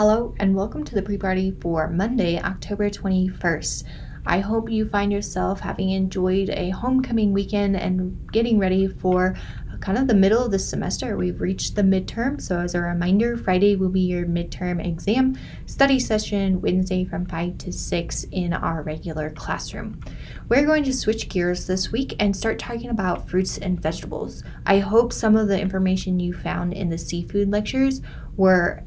Hello and welcome to the pre-party for Monday, October 21st. I hope you find yourself having enjoyed a homecoming weekend and getting ready for kind of the middle of the semester. We've reached the midterm, so as a reminder, Friday will be your midterm exam study session, Wednesday from 5 to 6 in our regular classroom. We're going to switch gears this week and start talking about fruits and vegetables. I hope some of the information you found in the seafood lectures were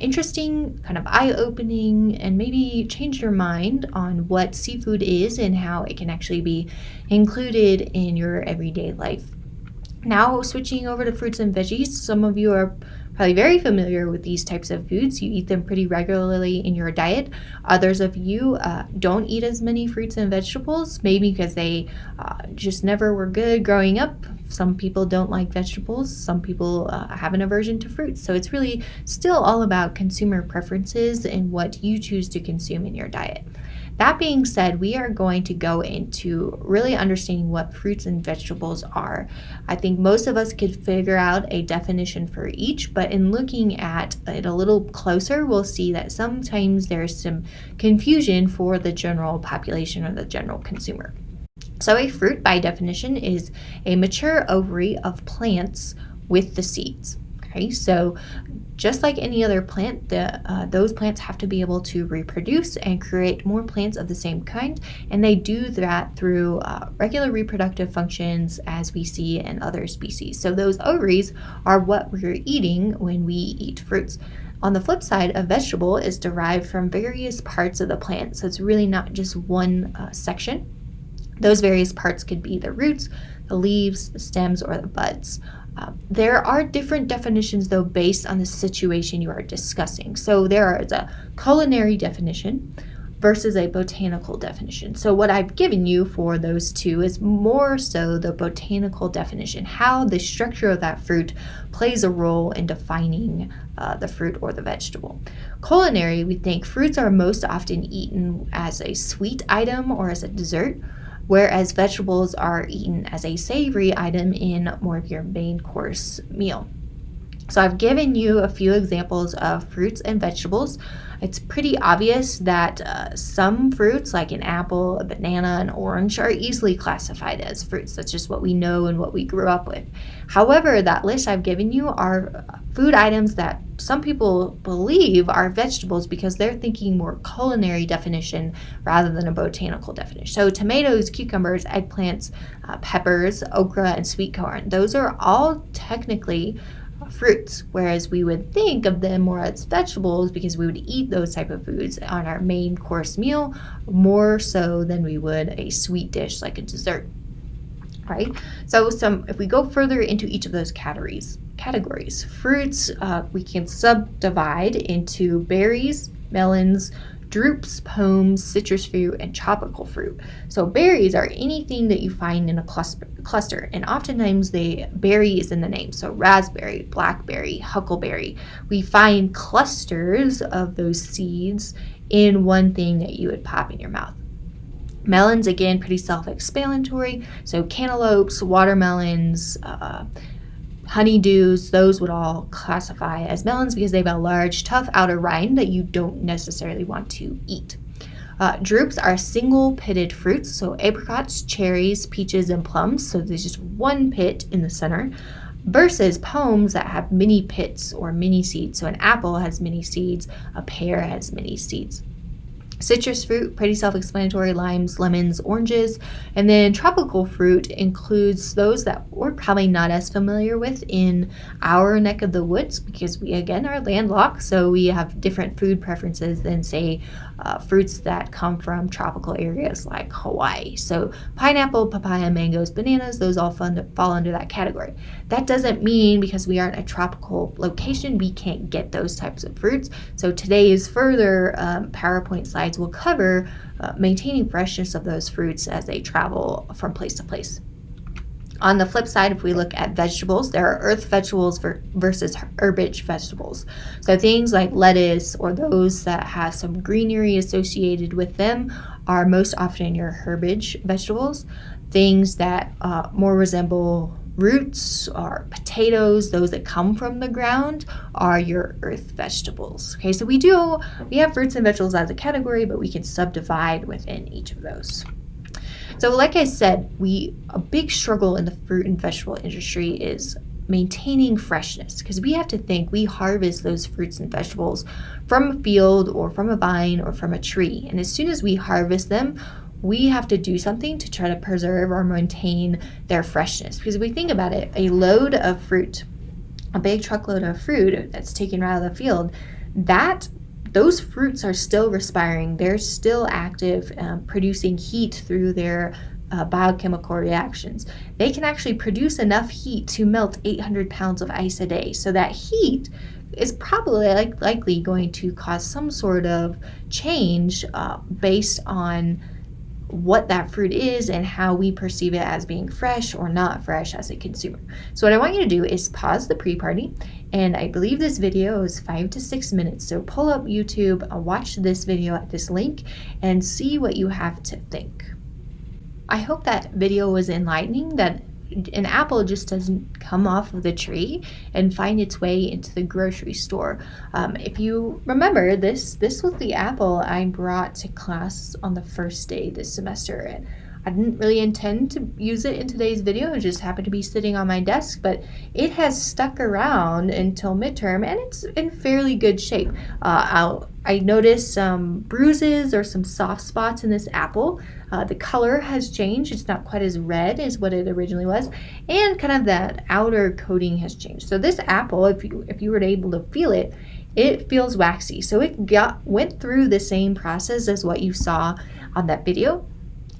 interesting, kind of eye-opening, and maybe change your mind on what seafood is and how it can actually be included in your everyday life. Now, switching over to fruits and veggies, some of you are probably very familiar with these types of foods. You eat them pretty regularly in your diet. Others of you don't eat as many fruits and vegetables, maybe because they just never were good growing up. Some people don't like vegetables. Some people have an aversion to fruits. So it's really still all about consumer preferences and what you choose to consume in your diet. That being said, we are going to go into really understanding what fruits and vegetables are. I think most of us could figure out a definition for each, but in looking at it a little closer, we'll see that sometimes there's some confusion for the general population or the general consumer. So a fruit, by definition, is a mature ovary of plants with the seeds. Okay, so just like any other plant, those plants have to be able to reproduce and create more plants of the same kind, and they do that through regular reproductive functions as we see in other species. So those ovaries are what we're eating when we eat fruits. On the flip side, a vegetable is derived from various parts of the plant, so it's really not just one section. Those various parts could be the roots, the leaves, the stems, or the buds. There are different definitions, though, based on the situation you are discussing. So there is a culinary definition versus a botanical definition. So what I've given you for those two is more so the botanical definition, how the structure of that fruit plays a role in defining the fruit or the vegetable. Culinary, we think fruits are most often eaten as a sweet item or as a dessert, whereas vegetables are eaten as a savory item in more of your main course meal. So I've given you a few examples of fruits and vegetables. It's pretty obvious that some fruits, like an apple, a banana, an orange, are easily classified as fruits. That's just what we know and what we grew up with. However, that list I've given you are food items that some people believe are vegetables because they're thinking more culinary definition rather than a botanical definition. So tomatoes, cucumbers, eggplants, peppers, okra, and sweet corn, those are all technically fruits, whereas we would think of them more as vegetables because we would eat those type of foods on our main course meal more so than we would a sweet dish like a dessert, right? So if we go further into each of those categories, fruits, we can subdivide into berries, melons, drupes, pomes, citrus fruit, and tropical fruit. So berries are anything that you find in a cluster, and oftentimes the berry is in the name. So raspberry, blackberry, huckleberry. We find clusters of those seeds in one thing that you would pop in your mouth. Melons, again, pretty self-explanatory. So cantaloupes, watermelons, honeydews, those would all classify as melons because they have a large, tough outer rind that you don't necessarily want to eat. Drupes are single-pitted fruits, so apricots, cherries, peaches, and plums, so there's just one pit in the center, versus pomes that have many pits or mini seeds. So an apple has many seeds, a pear has many seeds. Citrus fruit, pretty self-explanatory, limes, lemons, oranges. And then tropical fruit includes those that we're probably not as familiar with in our neck of the woods because we, again, are landlocked, so we have different food preferences than, say, fruits that come from tropical areas like Hawaii. So pineapple, papaya, mangoes, bananas, those all fall under that category. That doesn't mean because we aren't a tropical location, we can't get those types of fruits. So today's further PowerPoint slides will cover maintaining freshness of those fruits as they travel from place to place. On the flip side, if we look at vegetables, there are earth vegetables versus herbage vegetables. So things like lettuce or those that have some greenery associated with them are most often your herbage vegetables. Things that more resemble roots or potatoes, those that come from the ground, are your earth vegetables. Okay, so we have fruits and vegetables as a category, but we can subdivide within each of those. So like I said, a big struggle in the fruit and vegetable industry is maintaining freshness, because we have to think we harvest those fruits and vegetables from a field or from a vine or from a tree. And as soon as we harvest them, we have to do something to try to preserve or maintain their freshness. Because if we think about it, a load of fruit, a big truckload of fruit that's taken out of the field, those fruits are still respiring. They're still active, producing heat through their biochemical reactions. They can actually produce enough heat to melt 800 pounds of ice a day. So that heat is probably likely going to cause some sort of change based on what that fruit is and how we perceive it as being fresh or not fresh as a consumer. So what I want you to do is pause the pre-party, and I believe this video is 5 to 6 minutes. So pull up YouTube, watch this video at this link, and see what you have to think. I hope that video was enlightening, that an apple just doesn't come off of the tree and find its way into the grocery store. If you remember, this was the apple I brought to class on the first day this semester, and I didn't really intend to use it in today's video. It just happened to be sitting on my desk, but it has stuck around until midterm, and it's in fairly good shape. I noticed some bruises or some soft spots in this apple. The color has changed. It's not quite as red as what it originally was, and kind of that outer coating has changed. So this apple, if you were able to feel it, it feels waxy. So it went through the same process as what you saw on that video.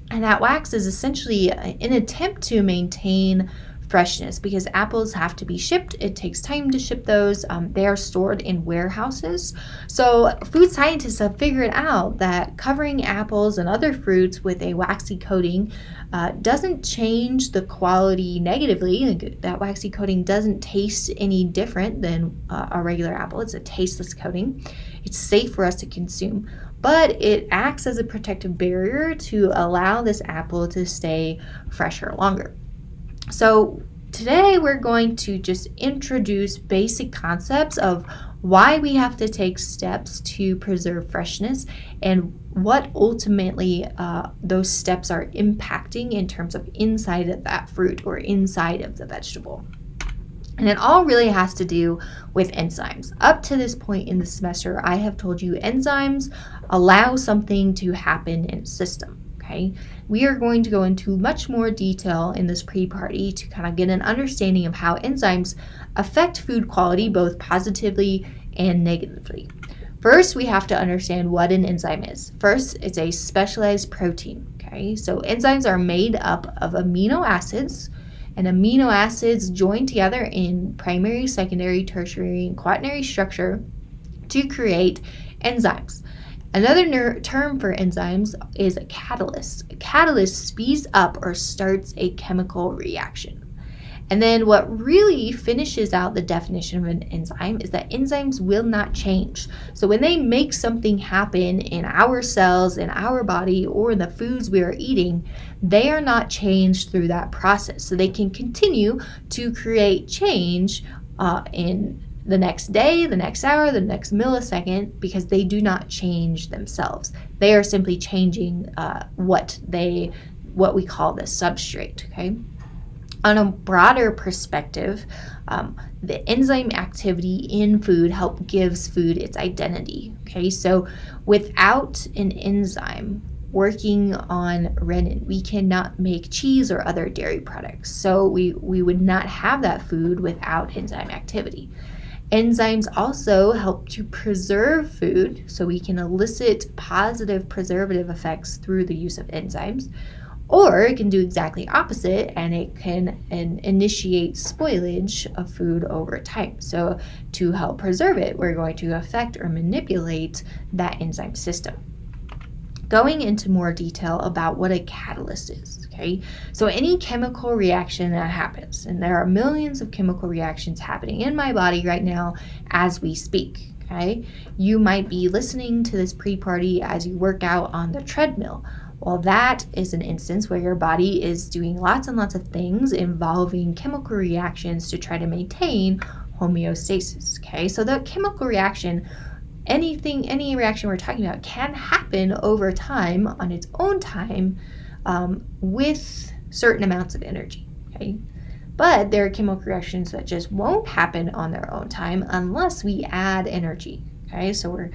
And that wax is essentially an attempt to maintain freshness, because apples have to be shipped. It takes time to ship those. They are stored in warehouses. So food scientists have figured out that covering apples and other fruits with a waxy coating doesn't change the quality negatively. That waxy coating doesn't taste any different than a regular apple. It's a tasteless coating. It's safe for us to consume, but it acts as a protective barrier to allow this apple to stay fresher longer. So today we're going to just introduce basic concepts of why we have to take steps to preserve freshness and what ultimately those steps are impacting in terms of inside of that fruit or inside of the vegetable. And it all really has to do with enzymes. Up to this point in the semester, I have told you enzymes allow something to happen in a system. Okay, we are going to go into much more detail in this pre-party to kind of get an understanding of how enzymes affect food quality, both positively and negatively. First, we have to understand what an enzyme is. First, it's a specialized protein. Okay, so enzymes are made up of amino acids, and amino acids join together in primary, secondary, tertiary, and quaternary structure to create enzymes. Another term for enzymes is a catalyst. A catalyst speeds up or starts a chemical reaction. And then what really finishes out the definition of an enzyme is that enzymes will not change. So when they make something happen in our cells, in our body, or in the foods we are eating, they are not changed through that process. So they can continue to create change in the next day, the next hour, the next millisecond, because they do not change themselves. They are simply changing what we call the substrate, okay? On a broader perspective, the enzyme activity in food gives food its identity, okay? So without an enzyme working on rennet, we cannot make cheese or other dairy products. So we would not have that food without enzyme activity. Enzymes also help to preserve food, so we can elicit positive preservative effects through the use of enzymes. Or it can do exactly opposite, and it can initiate spoilage of food over time. So to help preserve it, we're going to affect or manipulate that enzyme system. Going into more detail about what a catalyst is, okay? So any chemical reaction that happens, and there are millions of chemical reactions happening in my body right now as we speak, okay? You might be listening to this pre-party as you work out on the treadmill. Well, that is an instance where your body is doing lots and lots of things involving chemical reactions to try to maintain homeostasis. Okay, so the chemical reaction, any reaction we're talking about, can happen over time on its own time with certain amounts of energy. Okay, but there are chemical reactions that just won't happen on their own time unless we add energy. Okay, so we're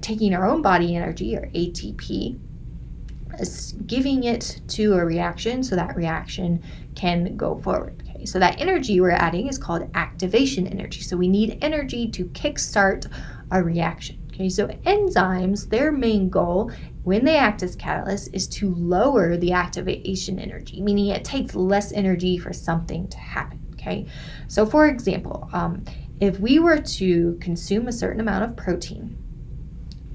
taking our own body energy, or ATP, giving it to a reaction so that reaction can go forward. Okay, so that energy we're adding is called activation energy. So we need energy to kickstart a reaction. Okay, so enzymes, their main goal when they act as catalysts is to lower the activation energy, meaning it takes less energy for something to happen. Okay, so for example, if we were to consume a certain amount of protein,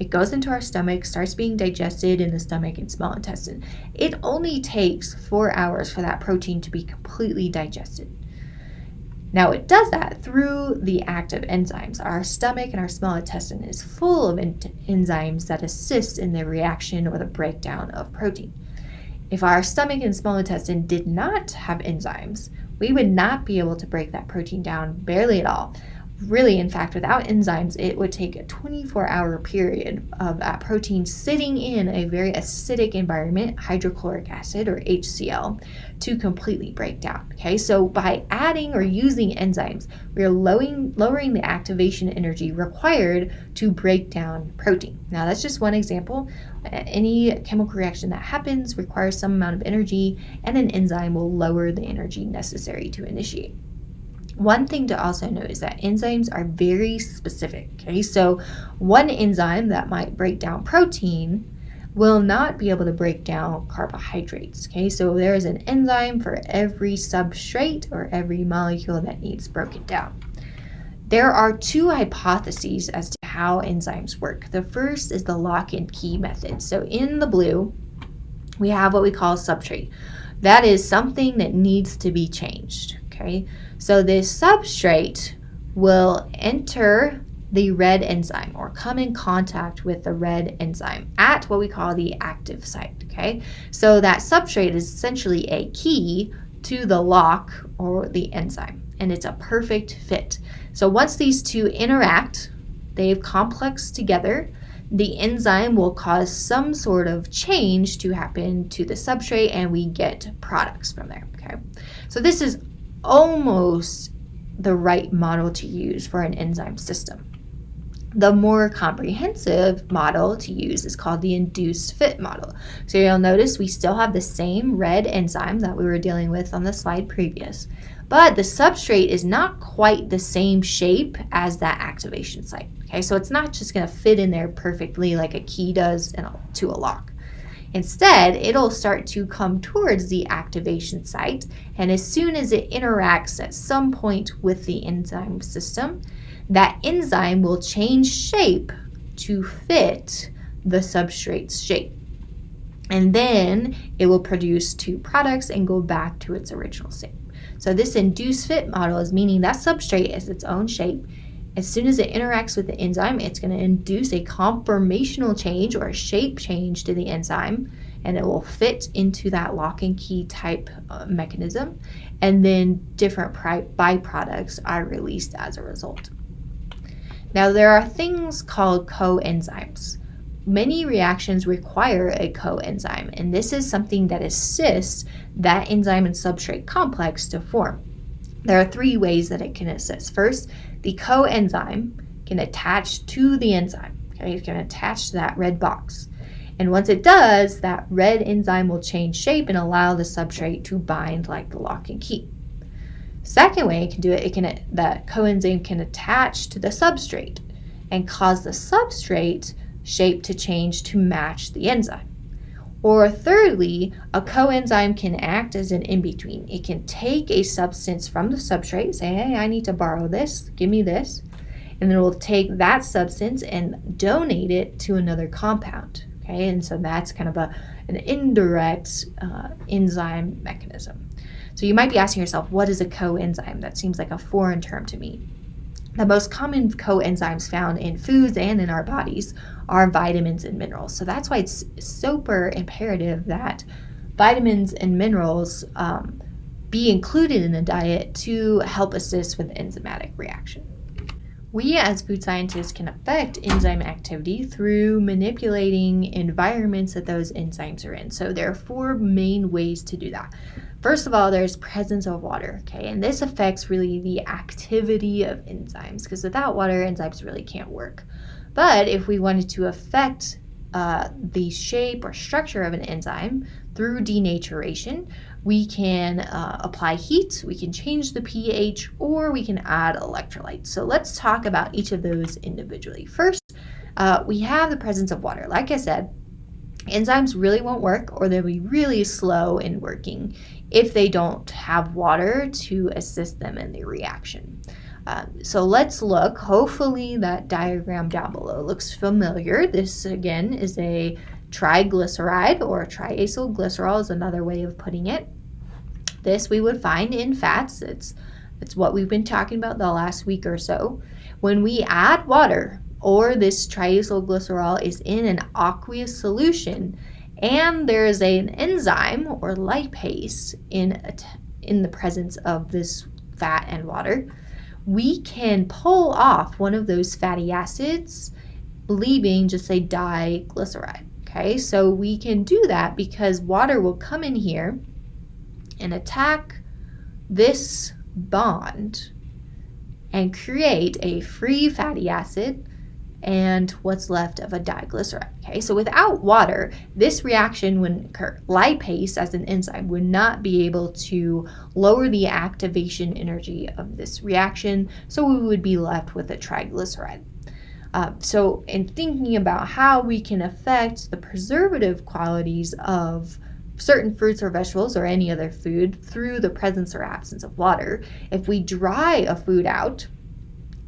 it goes into our stomach, starts being digested in the stomach and small intestine. It only takes 4 hours for that protein to be completely digested. Now, it does that through the act of enzymes. Our stomach and our small intestine is full of enzymes that assist in the reaction or the breakdown of protein. If our stomach and small intestine did not have enzymes, we would not be able to break that protein down barely at all. Really, in fact, without enzymes, it would take a 24-hour period of that protein sitting in a very acidic environment, hydrochloric acid or HCl, to completely break down. Okay, so by adding or using enzymes, we are lowering the activation energy required to break down protein. Now, that's just one example. Any chemical reaction that happens requires some amount of energy, and an enzyme will lower the energy necessary to initiate. One thing to also note is that enzymes are very specific. Okay, so one enzyme that might break down protein will not be able to break down carbohydrates. Okay, so there is an enzyme for every substrate or every molecule that needs broken down. There are two hypotheses as to how enzymes work. The first is the lock and key method. So in the blue, we have what we call substrate. That is something that needs to be changed. Okay, so this substrate will enter the red enzyme or come in contact with the red enzyme at what we call the active site. Okay, so that substrate is essentially a key to the lock or the enzyme, and it's a perfect fit. So once these two interact, they've complexed together, the enzyme will cause some sort of change to happen to the substrate, and we get products from there. Okay, so this is almost the right model to use for an enzyme system. The more comprehensive model to use is called the induced fit model. So you'll notice we still have the same red enzyme that we were dealing with on the slide previous, but the substrate is not quite the same shape as that activation site. Okay, so it's not just going to fit in there perfectly like a key does to a lock. Instead, it'll start to come towards the activation site, and as soon as it interacts at some point with the enzyme system, that enzyme will change shape to fit the substrate's shape. And then it will produce two products and go back to its original shape. So this induced fit model is meaning that substrate is its own shape. As soon as it interacts with the enzyme, it's going to induce a conformational change or a shape change to the enzyme, and it will fit into that lock and key type mechanism, and then different byproducts are released as a result. Now, there are things called coenzymes. Many reactions require a coenzyme, and this is something that assists that enzyme and substrate complex to form. There are three ways that it can assist. First, the coenzyme can attach to the enzyme. Okay, it can attach to that red box. And once it does, that red enzyme will change shape and allow the substrate to bind like the lock and key. Second way it can do it, that coenzyme can attach to the substrate and cause the substrate shape to change to match the enzyme. Or thirdly, a coenzyme can act as an in-between. It can take a substance from the substrate, say, hey, I need to borrow this, give me this, and then it will take that substance and donate it to another compound. Okay, and so that's kind of an indirect enzyme mechanism. So you might be asking yourself, what is a coenzyme? That seems like a foreign term to me. The most common coenzymes found in foods and in our bodies are vitamins and minerals. So that's why it's super imperative that vitamins and minerals be included in the diet to help assist with enzymatic reaction. We as food scientists can affect enzyme activity through manipulating environments that those enzymes are in. So there are four main ways to do that. First of all, there's presence of water, okay? And this affects really the activity of enzymes, because without water, enzymes really can't work. But if we wanted to affect the shape or structure of an enzyme through denaturation, we can apply heat, we can change the pH, or we can add electrolytes. So let's talk about each of those individually. First, we have the presence of water. Like I said, enzymes really won't work, or they'll be really slow in working if they don't have water to assist them in the reaction. So let's look. Hopefully that diagram down below looks familiar. This again is a triglyceride, or triacylglycerol is another way of putting it. This we would find in fats. It's what we've been talking about the last week or so. When we add water, or this triacylglycerol is in an aqueous solution, and there is an enzyme or lipase in the presence of this fat and water, we can pull off one of those fatty acids, leaving just a diglyceride. Okay, so we can do that because water will come in here and attack this bond and create a free fatty acid and what's left of a diglyceride. Okay, so without water, this reaction wouldn't occur. Lipase, as an enzyme, would not be able to lower the activation energy of this reaction, so we would be left with a triglyceride. So in thinking about how we can affect the preservative qualities of certain fruits or vegetables or any other food through the presence or absence of water, if we dry a food out,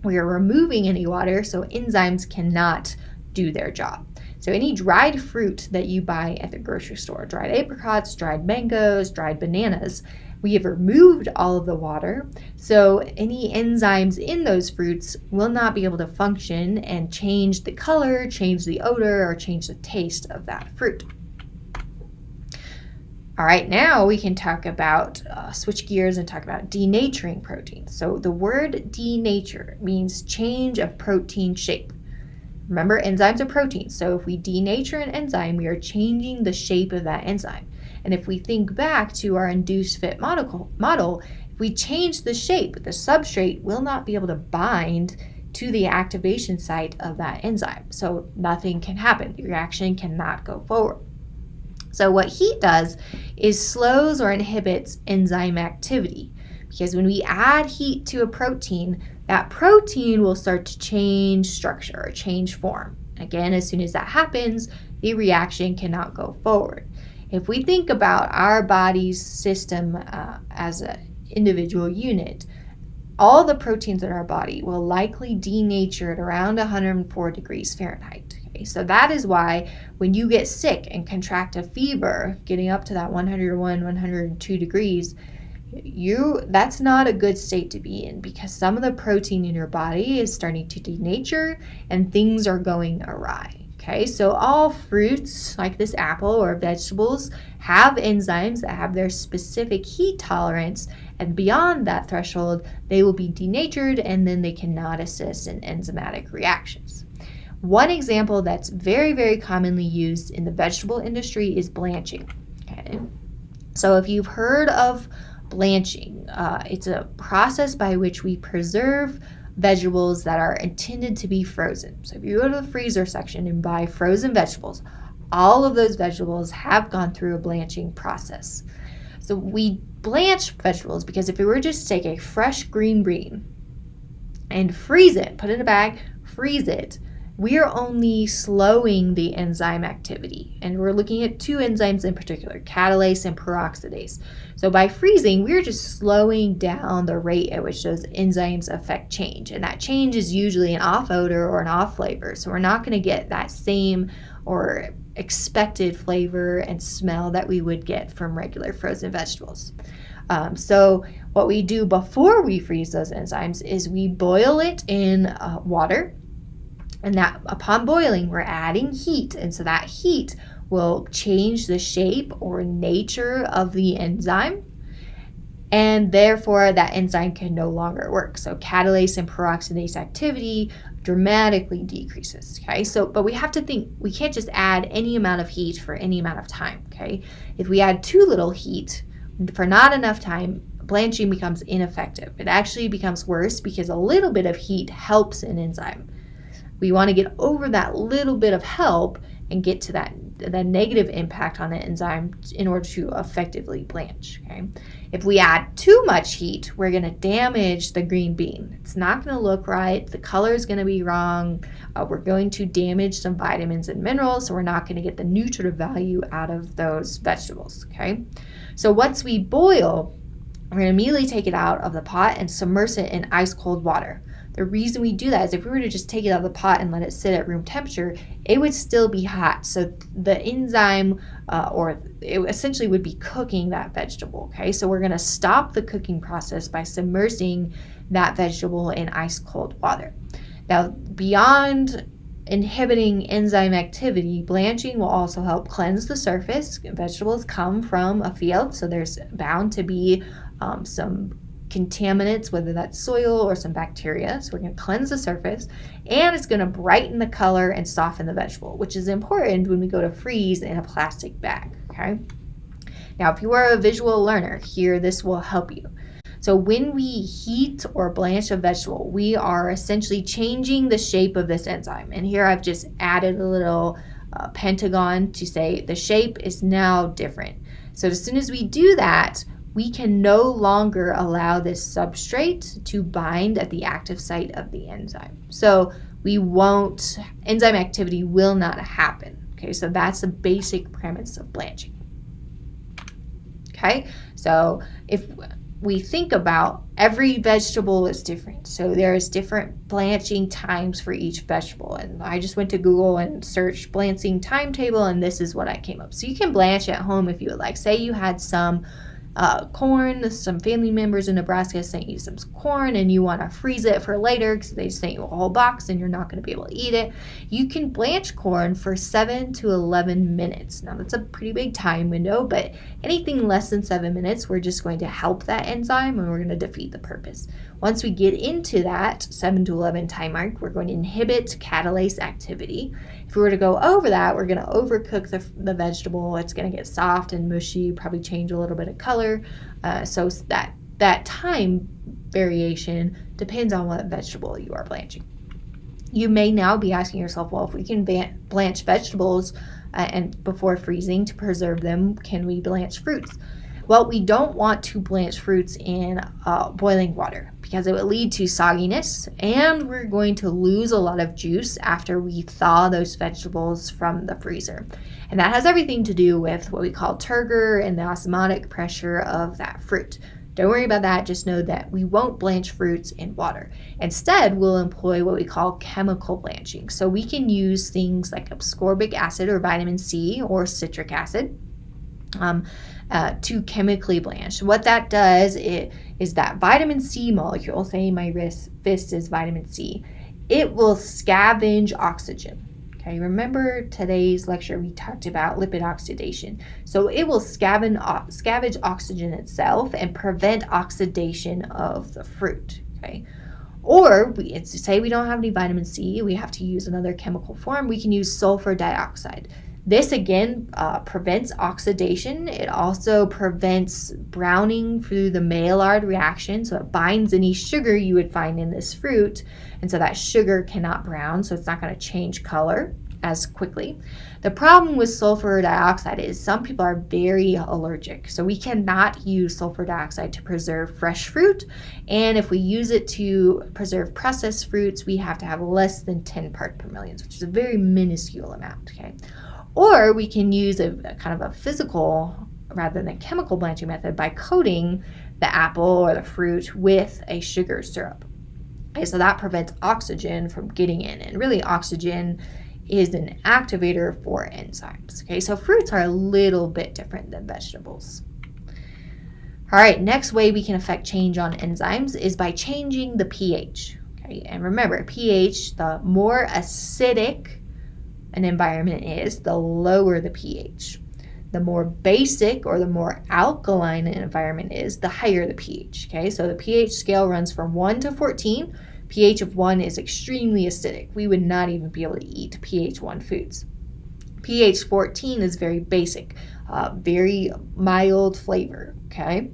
we are removing any water, so enzymes cannot do their job. So any dried fruit that you buy at the grocery store, dried apricots, dried mangoes, dried bananas, we have removed all of the water, so any enzymes in those fruits will not be able to function and change the color, change the odor, or change the taste of that fruit. All right, now we can talk about, switch gears and talk about denaturing proteins. So the word denature means change of protein shape. Remember, enzymes are proteins, so if we denature an enzyme, we are changing the shape of that enzyme. And if we think back to our induced fit model, if we change the shape, the substrate will not be able to bind to the activation site of that enzyme. So nothing can happen. The reaction cannot go forward. So what heat does is slows or inhibits enzyme activity, because when we add heat to a protein, that protein will start to change structure or change form. Again, as soon as that happens, the reaction cannot go forward. If we think about our body's system as an individual unit, all the proteins in our body will likely denature at around 104 degrees Fahrenheit. Okay, so that is why when you get sick and contract a fever, getting up to that 101, 102 degrees, that's not a good state to be in, because some of the protein in your body is starting to denature and things are going awry. Okay, so all fruits like this apple or vegetables have enzymes that have their specific heat tolerance, and beyond that threshold, they will be denatured and then they cannot assist in enzymatic reactions. One example that's very, very commonly used in the vegetable industry is blanching. Okay, so if you've heard of blanching, it's a process by which we preserve vegetables that are intended to be frozen. So if you go to the freezer section and buy frozen vegetables, all of those vegetables have gone through a blanching process. So we blanch vegetables because if we were just to take a fresh green bean and freeze it, put it in a bag, freeze it, we are only slowing the enzyme activity. And we're looking at two enzymes in particular, catalase and peroxidase. So by freezing, we're just slowing down the rate at which those enzymes affect change. And that change is usually an off odor or an off flavor. So we're not going to get that same or expected flavor and smell that we would get from regular frozen vegetables. So what we do before we freeze those enzymes is we boil it in water, and that upon boiling, we're adding heat, and so that heat will change the shape or nature of the enzyme, and therefore that enzyme can no longer work. So catalase and peroxidase activity dramatically decreases, okay? So, but we have to think, we can't just add any amount of heat for any amount of time, okay? If we add too little heat for not enough time, blanching becomes ineffective. It actually becomes worse because a little bit of heat helps an enzyme. We want to get over that little bit of help and get to that negative impact on the enzyme in order to effectively blanch, okay? If we add too much heat, we're going to damage the green bean. It's not going to look right. The color is going to be wrong. We're going to damage some vitamins and minerals, so we're not going to get the nutritive value out of those vegetables, okay? So once we boil, we're going to immediately take it out of the pot and submerge it in ice cold water. The reason we do that is if we were to just take it out of the pot and let it sit at room temperature, it would still be hot. So the enzyme, or it essentially would be cooking that vegetable, okay? So we're gonna stop the cooking process by submersing that vegetable in ice cold water. Now, beyond inhibiting enzyme activity, blanching will also help cleanse the surface. Vegetables come from a field, so there's bound to be some contaminants, whether that's soil or some bacteria. So we're going to cleanse the surface, and it's going to brighten the color and soften the vegetable, which is important when we go to freeze in a plastic bag, okay? Now, if you are a visual learner here, this will help you. So when we heat or blanch a vegetable, we are essentially changing the shape of this enzyme. And here I've just added a little pentagon to say the shape is now different. So as soon as we do that, we can no longer allow this substrate to bind at the active site of the enzyme. So enzyme activity will not happen. Okay, so that's the basic premise of blanching. Okay, so if we think about every vegetable is different. So there's different blanching times for each vegetable. And I just went to Google and searched blanching timetable, and this is what I came up. So you can blanch at home if you would like. Say you had some corn, some family members in Nebraska sent you some corn and you want to freeze it for later because they sent you a whole box and you're not going to be able to eat it. You can blanch corn for 7 to 11 minutes. Now that's a pretty big time window, but anything less than 7 minutes, we're just going to help that enzyme and we're going to defeat the purpose. Once we get into that 7 to 11 time mark, we're going to inhibit catalase activity. If we were to go over that, we're going to overcook the vegetable. It's going to get soft and mushy, probably change a little bit of color. So that time variation depends on what vegetable you are blanching. You may now be asking yourself, well, if we can blanch vegetables and before freezing to preserve them, can we blanch fruits? Well, we don't want to blanch fruits in boiling water because it would lead to sogginess, and we're going to lose a lot of juice after we thaw those vegetables from the freezer. And that has everything to do with what we call turgor and the osmotic pressure of that fruit. Don't worry about that. Just know that we won't blanch fruits in water. Instead, we'll employ what we call chemical blanching. So we can use things like ascorbic acid or vitamin C or citric acid to chemically blanch. What that does is that vitamin C molecule, say my fist is vitamin C, it will scavenge oxygen. Okay, remember today's lecture we talked about lipid oxidation. So it will scavenge oxygen itself and prevent oxidation of the fruit. Okay, or say we don't have any vitamin C, we have to use another chemical form. We can use sulfur dioxide. This again prevents oxidation. It also prevents browning through the Maillard reaction. So it binds any sugar you would find in this fruit. And so that sugar cannot brown, so it's not going to change color as quickly. The problem with sulfur dioxide is some people are very allergic. So we cannot use sulfur dioxide to preserve fresh fruit. And if we use it to preserve processed fruits, we have to have less than 10 parts per million, which is a very minuscule amount. Okay. Or we can use a kind of a physical rather than chemical blanching method by coating the apple or the fruit with a sugar syrup. Okay, so that prevents oxygen from getting in. And really oxygen is an activator for enzymes. Okay, so fruits are a little bit different than vegetables. All right, next way we can affect change on enzymes is by changing the pH. Okay, and remember, pH, the more acidic an environment is, the lower the pH. The more basic or the more alkaline an environment is, the higher the pH. Okay, so the pH scale runs from 1 to 14. pH of 1 is extremely acidic. We would not even be able to eat pH 1 foods. pH 14 is very basic, very mild flavor. Okay,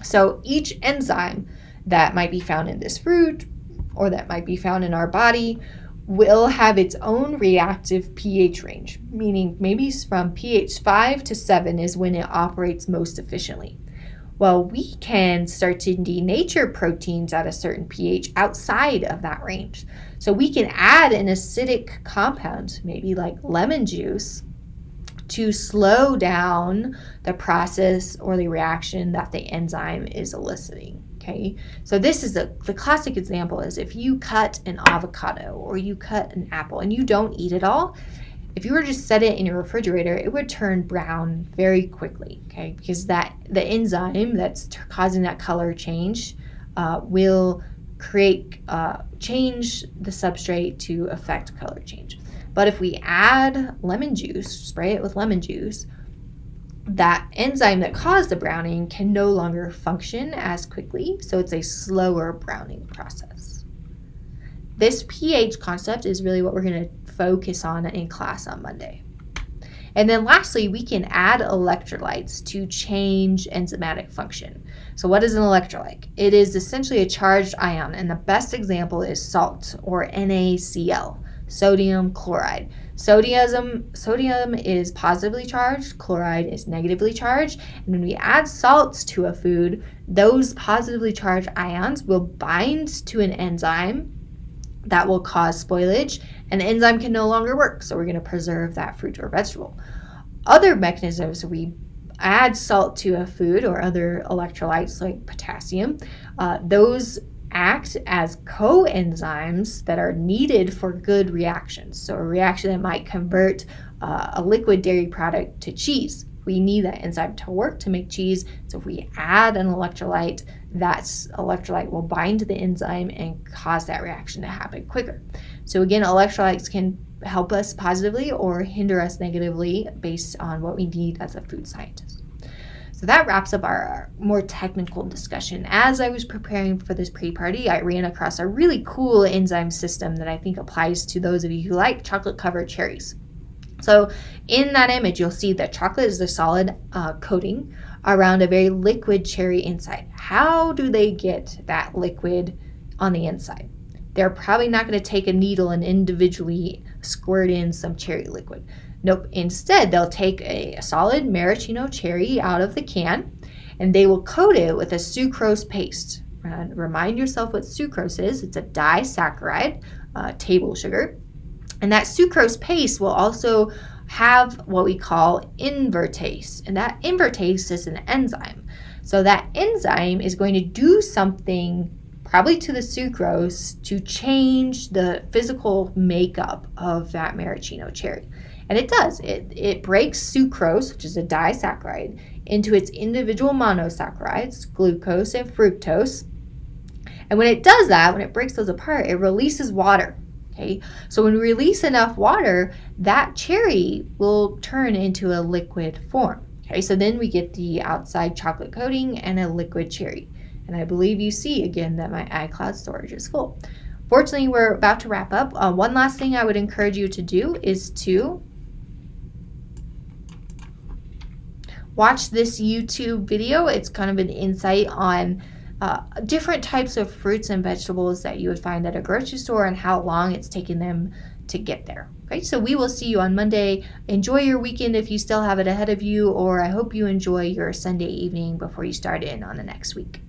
so each enzyme that might be found in this fruit or that might be found in our body will have its own reactive pH range, meaning maybe from pH 5 to 7 is when it operates most efficiently. Well, we can start to denature proteins at a certain pH outside of that range. So we can add an acidic compound, maybe like lemon juice, to slow down the process or the reaction that the enzyme is eliciting. Okay, so this is the classic example is if you cut an avocado or you cut an apple and you don't eat it all, if you were to just set it in your refrigerator, it would turn brown very quickly, okay, because the enzyme that's causing that color change will change the substrate to affect color change. But if we add lemon juice, spray it with lemon juice, that enzyme that caused the browning can no longer function as quickly, so it's a slower browning process. This pH concept is really what we're going to focus on in class on Monday. And then lastly, we can add electrolytes to change enzymatic function. So what is an electrolyte? It is essentially a charged ion, and the best example is salt, or NaCl, sodium chloride. Sodium is positively charged, chloride is negatively charged, and when we add salts to a food, those positively charged ions will bind to an enzyme that will cause spoilage, and the enzyme can no longer work, so we're going to preserve that fruit or vegetable. Other mechanisms, we add salt to a food or other electrolytes like potassium, those act as coenzymes that are needed for good reactions. So a reaction that might convert a liquid dairy product to cheese. We need that enzyme to work to make cheese. So if we add an electrolyte, that electrolyte will bind to the enzyme and cause that reaction to happen quicker. So again, electrolytes can help us positively or hinder us negatively based on what we need as a food scientist. So that wraps up our more technical discussion. As I was preparing for this pre-party, I ran across a really cool enzyme system that I think applies to those of you who like chocolate-covered cherries. So in that image, you'll see that chocolate is a solid coating around a very liquid cherry inside. How do they get that liquid on the inside? They're probably not going to take a needle and individually squirt in some cherry liquid. Nope. Instead, they'll take a solid maraschino cherry out of the can and they will coat it with a sucrose paste. Remind yourself what sucrose is. It's a disaccharide, table sugar. And that sucrose paste will also have what we call invertase. And that invertase is an enzyme. So that enzyme is going to do something probably to the sucrose to change the physical makeup of that maraschino cherry. And it does. It breaks sucrose, which is a disaccharide, into its individual monosaccharides, glucose and fructose. And when it does that, when it breaks those apart, it releases water. Okay, so when we release enough water, that cherry will turn into a liquid form. Okay, so then we get the outside chocolate coating and a liquid cherry. And I believe you see again that my iCloud storage is full. Fortunately, we're about to wrap up. One last thing I would encourage you to do is to watch this YouTube video. It's kind of an insight on different types of fruits and vegetables that you would find at a grocery store and how long it's taken them to get there. Okay, so we will see you on Monday. Enjoy your weekend if you still have it ahead of you, or I hope you enjoy your Sunday evening before you start in on the next week.